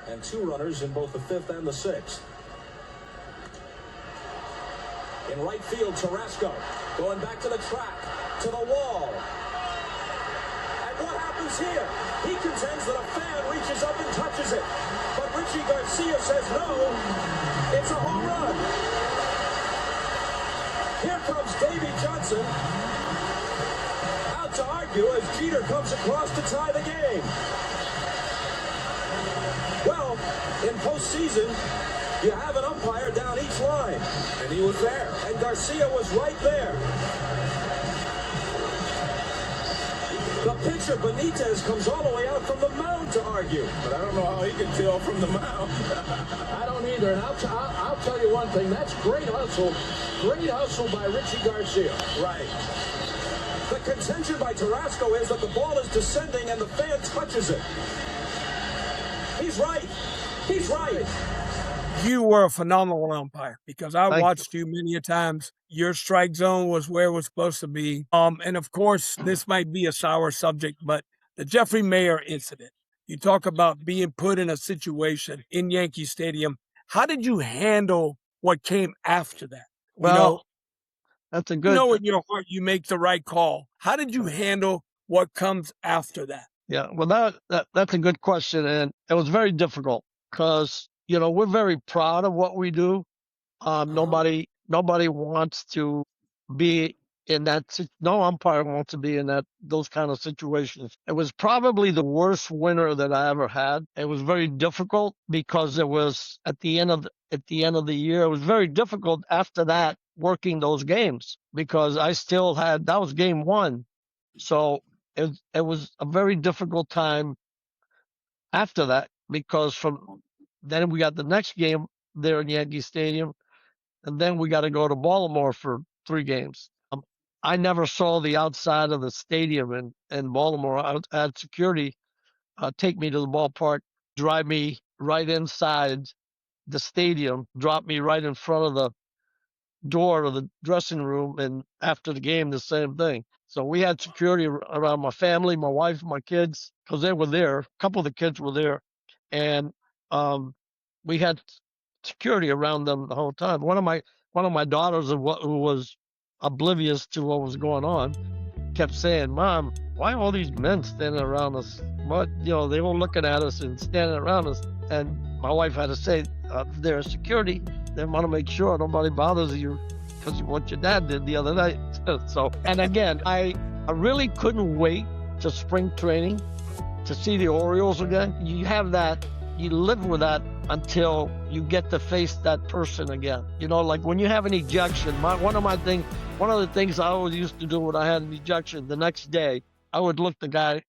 and 2 runners in both the 5th and the 6th. In right field, Tarasco going back to the track, to the wall. And what happens here? He contends that a fan reaches up and touches it. But Richie Garcia says no, it's a home run. Here comes Davey Johnson out to argue as Jeter comes across to tie the game. Well, in postseason, you have an umpire down each line. And he was there. And Garcia was right there. The pitcher, Benitez, comes all the way out from the mound to argue. But I don't know how he can tell from the mound. I don't either. And I'll tell you one thing. That's great hustle. Great hustle by Richie Garcia. Right. The contention by Tarasco is that the ball is descending and the fan touches it. He's right. He's right. You were a phenomenal umpire because I watched you many a times. Your strike zone was where it was supposed to be. And of course, this might be a sour subject, but the Jeffrey Maier incident. You talk about being put in a situation in Yankee Stadium. How did you handle what came after that? Well, that's a good. You know, in your heart, you make the right call. How did you handle what comes after that? Yeah, well, that's a good question, and it was very difficult because we're very proud of what we do. Nobody wants to be in that. No umpire wants to be in those kind of situations. It was probably the worst winter that I ever had. It was very difficult because it was at the end of the year. It was very difficult after that working those games because I still had that was game 1, so it was a very difficult time after that because from then we got the next game there in Yankee Stadium, and then we got to go to Baltimore for 3 games. I never saw the outside of the stadium in Baltimore. I had security take me to the ballpark, drive me right inside the stadium, drop me right in front of the door of the dressing room, and after the game, the same thing. So we had security around my family, my wife, my kids, because they were there. A couple of the kids were there, and we had security around them the whole time. One of my daughters, who was oblivious to what was going on, kept saying, "Mom, why are all these men standing around us? But they were looking at us and standing around us." And my wife had to say, "They're security. They want to make sure nobody bothers you because of what your dad did the other night." So, and again, I really couldn't wait to spring training to see the Orioles again. You have that, you live with that until you get to face that person again. Like when you have an ejection, one of the things I always used to do when I had an ejection, the next day, I would look that guy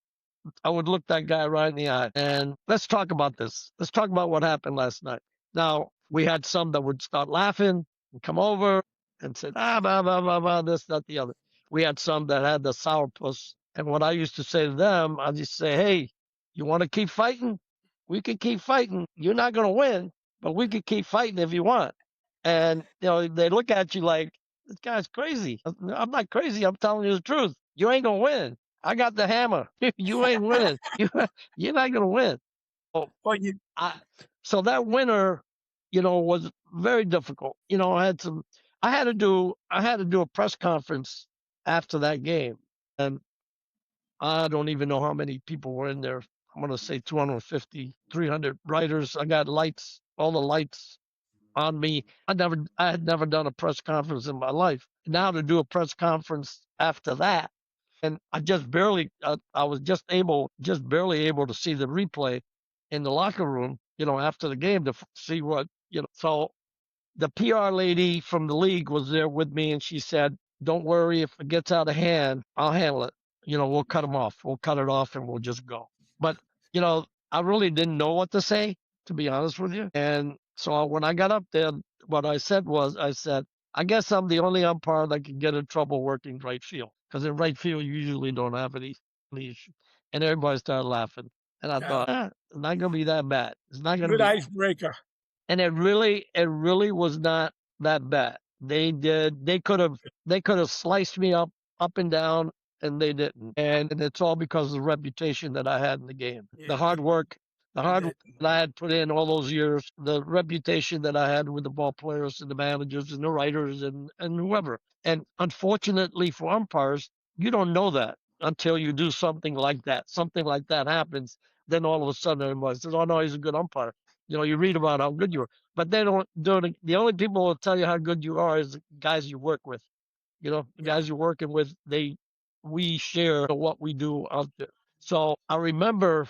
right in the eye. And let's talk about this. Let's talk about what happened last night. Now, we had some that would start laughing and come over and say, blah, blah, blah, this, that, the other. We had some that had the sourpuss. And what I used to say to them, I just say, "Hey, you want to keep fighting? We can keep fighting. You're not going to win, but we can keep fighting if you want." And, they look at you like, "This guy's crazy." I'm not crazy. I'm telling you the truth. You ain't going to win. I got the hammer. You ain't winning. You're not going to win. So that winter, was very difficult. I had to do a press conference after that game, and I don't even know how many people were in there. I'm going to say 250, 300 writers. I got lights, all the lights on me. I had never done a press conference in my life. Now to do a press conference after that, and I was just barely able to see the replay in the locker room, after the game to see what, So the PR lady from the league was there with me, and she said, "Don't worry, if it gets out of hand, I'll handle it. We'll cut them off. We'll cut it off and we'll just go." But, I really didn't know what to say, to be honest with you. And so when I got up there, what I said was, "I guess I'm the only umpire that can get in trouble working right field. Because in right field, you usually don't have any issue." And everybody started laughing. And I thought, it's not going to be that bad. It's not going to be. Good icebreaker. And it really was not that bad. They could have sliced me up and down, and they didn't. And it's all because of the reputation that I had in the game. Yeah. The hard work The hard work that I had put in all those years, the reputation that I had with the ball players and the managers and the writers and whoever. And unfortunately for umpires, you don't know that until you do something like that. Something like that happens. Then all of a sudden everybody says, oh, no, he's a good umpire. You know, you read about how good you are. But they don't do it. The only people who will tell you how good you are is the guys you work with. You know, the guys you're working with, we share what we do out there. So I remember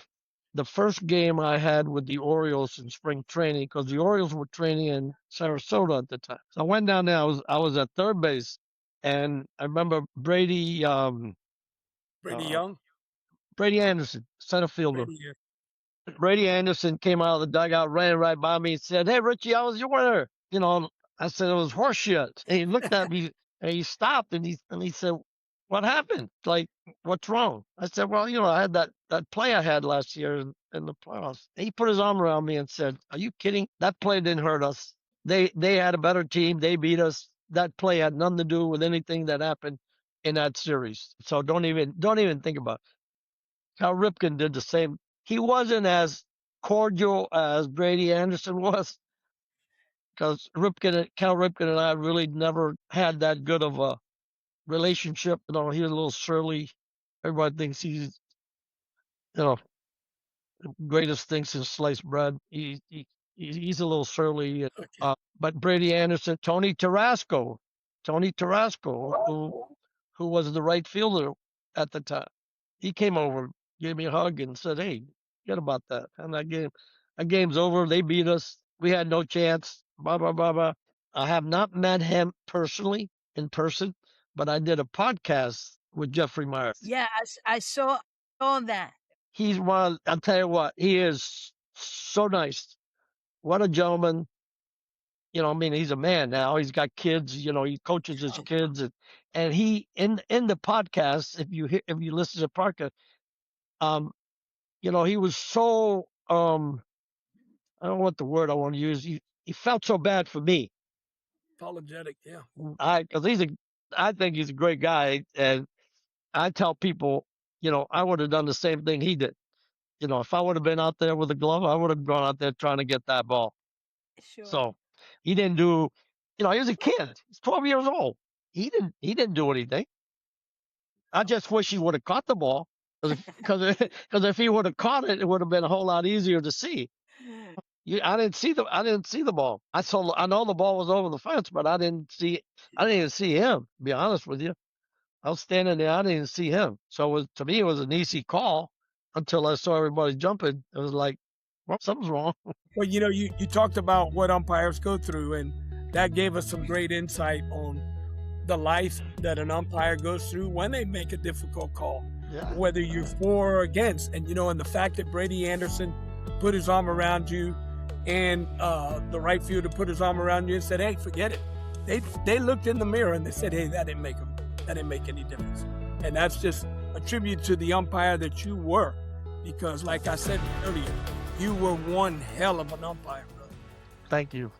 the first game I had with the Orioles in spring training, because the Orioles were training in Sarasota at the time. So I went down there. I was at third base, and I remember Brady Young, Brady Anderson, center fielder. Brady, Brady Anderson came out of the dugout, ran right by me, and said, "Hey, Richie, how was your winter?" You know, I said it was horseshit. And he looked at me and he stopped and he said, "What happened? Like, what's wrong?" I said, "Well, you know, I had that play I had last year in the playoffs." And he put his arm around me and said, "Are you kidding? That play didn't hurt us. They had a better team. They beat us. That play had nothing to do with anything that happened in that series. So don't even think about it." Cal Ripken did the same. He wasn't as cordial as Brady Anderson was, because Cal Ripken and I really never had that good of a relationship. You know, he's a little surly. Everybody thinks he's, you know, the greatest thing since sliced bread. He's a little surly. But Brady Anderson, Tony Tarasco, who was the right fielder at the time, he came over, gave me a hug, and said, "Hey, forget about that." And that game's over. They beat us. We had no chance. Blah blah blah blah. I have not met him personally in person, but I did a podcast with Jeffrey Maier. Yeah, I saw that. He's one. I'll tell you what. He is so nice. What a gentleman. You know, I mean, he's a man now. He's got kids. You know, he coaches his kids, and he in the podcast. If you listen to the podcast, you know, he was so I don't know what the word I want to use. He felt so bad for me. Apologetic, yeah. Because I think he's a great guy, and I tell people, you know, I would have done the same thing he did. You know, if I would have been out there with a glove, I would have gone out there trying to get that ball. Sure. So he didn't do. You know, he was a kid. He's 12 years old. He didn't do anything. I just wish he would have caught the ball, because if he would have caught it, it would have been a whole lot easier to see. I didn't see the ball. I know the ball was over the fence, but I didn't even see him. To be honest with you, I was standing there. I didn't even see him. So to me, it was an easy call until I saw everybody jumping. It was like, well, something's wrong. Well, you know, you talked about what umpires go through, and that gave us some great insight on the life that an umpire goes through when they make a difficult call, whether you're for or against. And, you know, and the fact that Brady Anderson put his arm around you, and the right fielder put his arm around you and said, "Hey, forget it." They looked in the mirror and they said, "Hey, that didn't make any difference." And that's just a tribute to the umpire that you were, because like I said earlier, you were one hell of an umpire, brother. Thank you.